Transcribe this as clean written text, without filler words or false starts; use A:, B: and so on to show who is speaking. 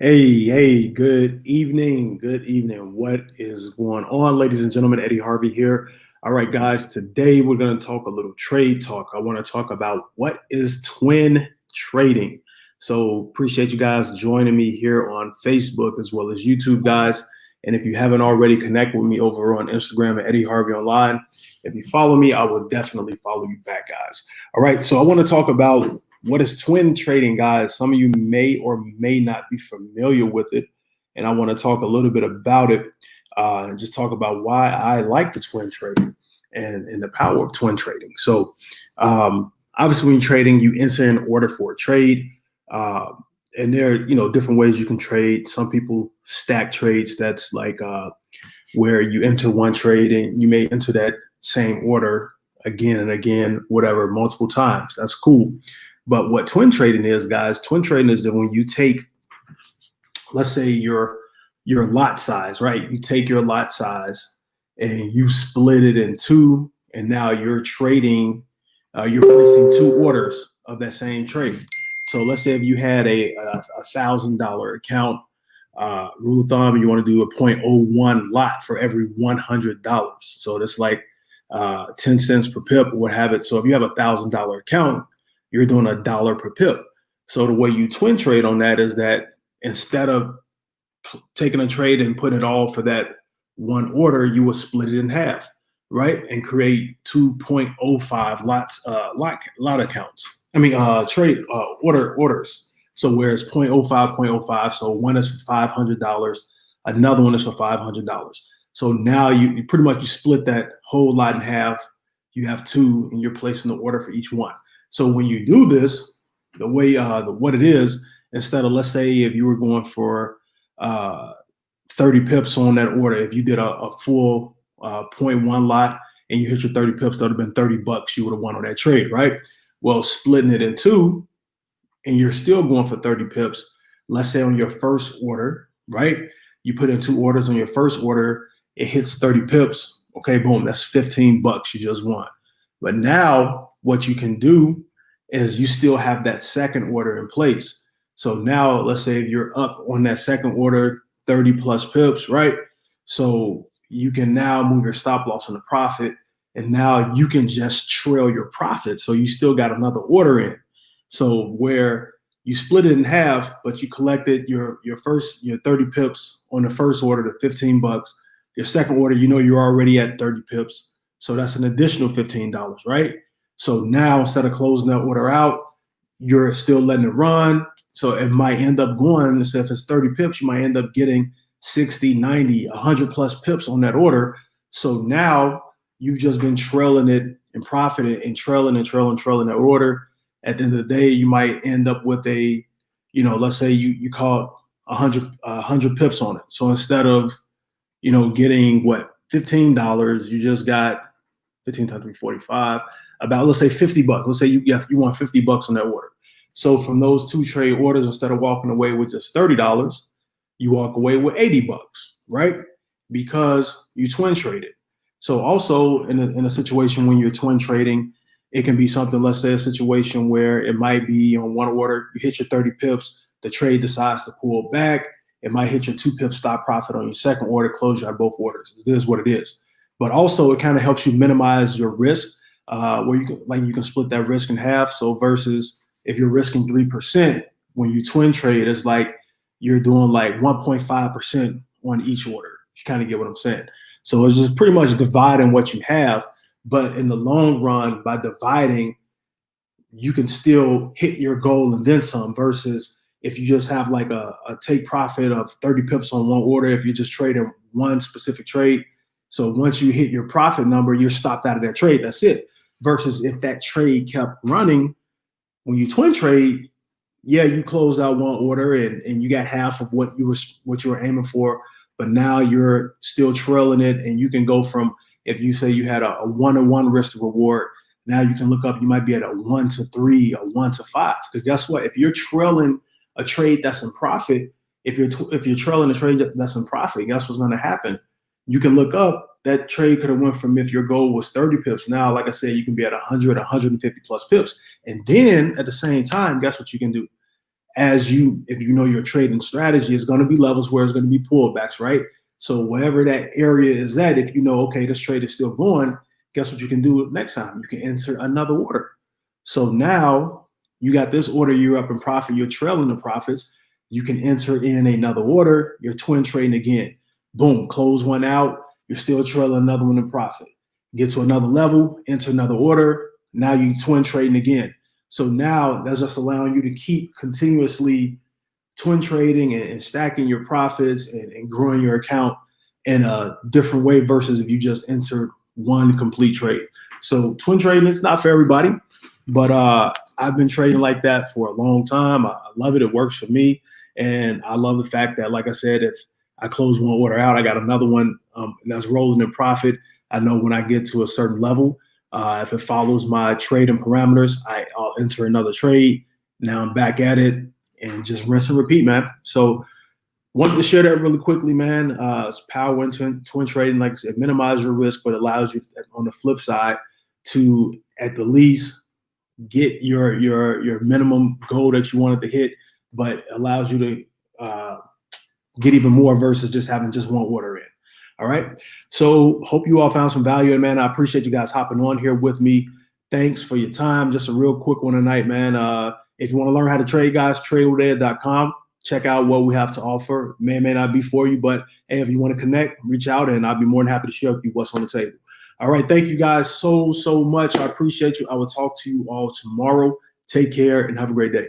A: Hey, good evening. Good evening. What is going on, ladies and gentlemen? Eddie Harvey here. All right, guys, today we're going to talk a little trade talk. I want to talk about what is twin trading. So, appreciate you guys joining me here on Facebook as well as YouTube, guys. And if you haven't already, connect with me over on Instagram at Eddie Harvey Online. If you follow me, I will definitely follow you back, guys. All right, so I want to talk about what is twin trading, guys? Some of you may or may not be familiar with it, and I want to talk a little bit about it and just talk about why I like the twin trading and the power of twin trading. So, obviously, when you're trading, you enter an order for a trade, uh, and there are different ways you can trade. Some people stack trades. That's like where you enter one trade and you may enter that same order again and again, whatever, multiple times. That's cool. But what twin trading is, guys, twin trading is that when you take, let's say your lot size, right? You take your lot size and you split it in two, and now you're trading, you're placing two orders of that same trade. So let's say if you had a $1,000 account, rule of thumb, you want to do a 0.01 lot for every $100. So that's like 10 cents per pip or what have it. So if you have $1,000 account, you're doing $1 per pip. So the way you twin trade on that is that instead of taking a trade and putting it all for that one order, you will split it in half, right? And create 2.05 lot accounts. Trade orders. So whereas 0.05, so one is for $500, another one is for $500. So now you pretty much you split that whole lot in half. You have two, and you're placing the order for each one. So when you do this, the way what it is, instead of, let's say, if you were going for 30 pips on that order, if you did a full 0.1 lot and you hit your 30 pips, that would have been $30 you would have won on that trade, right? Well, splitting it in two and you're still going for 30 pips, let's say on your first order, right? You put in two orders on your first order, it hits 30 pips. Okay, boom, that's $15 you just won. But now what you can do is you still have that second order in place. So now let's say if you're up on that second order, 30 plus pips, right? So you can now move your stop loss on the profit, and now you can just trail your profit. So you still got another order in. So where you split it in half, but you collected your 30 pips on the first order to $15. Your second order, you're already at 30 pips. So that's an additional $15, right? So now instead of closing that order out, you're still letting it run. So it might end up going, so if it's 30 pips, you might end up getting 60, 90, 100 plus pips on that order. So now you've just been trailing it and profiting and trailing that order. At the end of the day, you might end up with a, let's say you caught 100 pips on it. So instead of, getting what, $15, you just got 15 times 345, about, let's say, $50. Let's say you want $50 on that order. So from those two trade orders, instead of walking away with just $30, you walk away with $80, right? Because you twin traded. So also in a situation when you're twin trading, it can be something, let's say a situation where it might be on one order, you hit your 30 pips, the trade decides to pull back. It might hit your 2 pip stop profit on your second order, close you on both orders. It is what it is. But also it kind of helps you minimize your risk, where you can split that risk in half. So versus if you're risking 3%, when you twin trade, it's like you're doing like 1.5% on each order. You kind of get what I'm saying. So it's just pretty much dividing what you have. But in the long run, by dividing, you can still hit your goal and then some, versus if you just have like a take profit of 30 pips on one order, if you're just trading one specific trade. So once you hit your profit number, you're stopped out of that trade. That's it. Versus if that trade kept running, when you twin trade, yeah, you closed out one order and you got half of what you were aiming for, but now you're still trailing it, and you can go from, if you say you had a 1-to-1 risk to reward, now you can look up, you might be at a 1-to-3, a 1-to-5. Because guess what? If you're trailing a trade that's in profit, if you're trailing a trade that's in profit, guess what's going to happen? You can look up, that trade could have went from, if your goal was 30 pips, now, like I said, you can be at 100, 150 plus pips. And then at the same time, guess what you can do? if you know your trading strategy, is going to be levels where it's going to be pullbacks, right? So wherever that area is at, if you know, okay, this trade is still going, guess what you can do next time? You can enter another order. So now you got this order, you're up in profit, you're trailing the profits. You can enter in another order, you're twin trading again. Boom, close one out, you're still trailing another one in profit. Get to another level, enter another order, now you twin trading again. So now that's just allowing you to keep continuously twin trading and stacking your profits and growing your account in a different way versus if you just entered one complete trade. So twin trading is not for everybody, but I've been trading like that for a long time. I love it. It works for me. And I love the fact that, like I said, if I close one order out, I got another one that's rolling in profit. I know when I get to a certain level, if it follows my trading parameters, I'll enter another trade. Now I'm back at it and just rinse and repeat, man. So wanted to share that really quickly, man. It's power in twin trading, like I said, minimize your risk, but allows you on the flip side to at the least get your minimum goal that you wanted to hit, but allows you to get even more versus just having just one order in. All right. So hope you all found some value. And man, I appreciate you guys hopping on here with me. Thanks for your time. Just a real quick one tonight, man. If you want to learn how to trade, guys, tradewithed.com. Check out what we have to offer. May or may not be for you, but hey, if you want to connect, reach out and I'll be more than happy to share with you what's on the table. All right. Thank you guys so much. I appreciate you. I will talk to you all tomorrow. Take care and have a great day.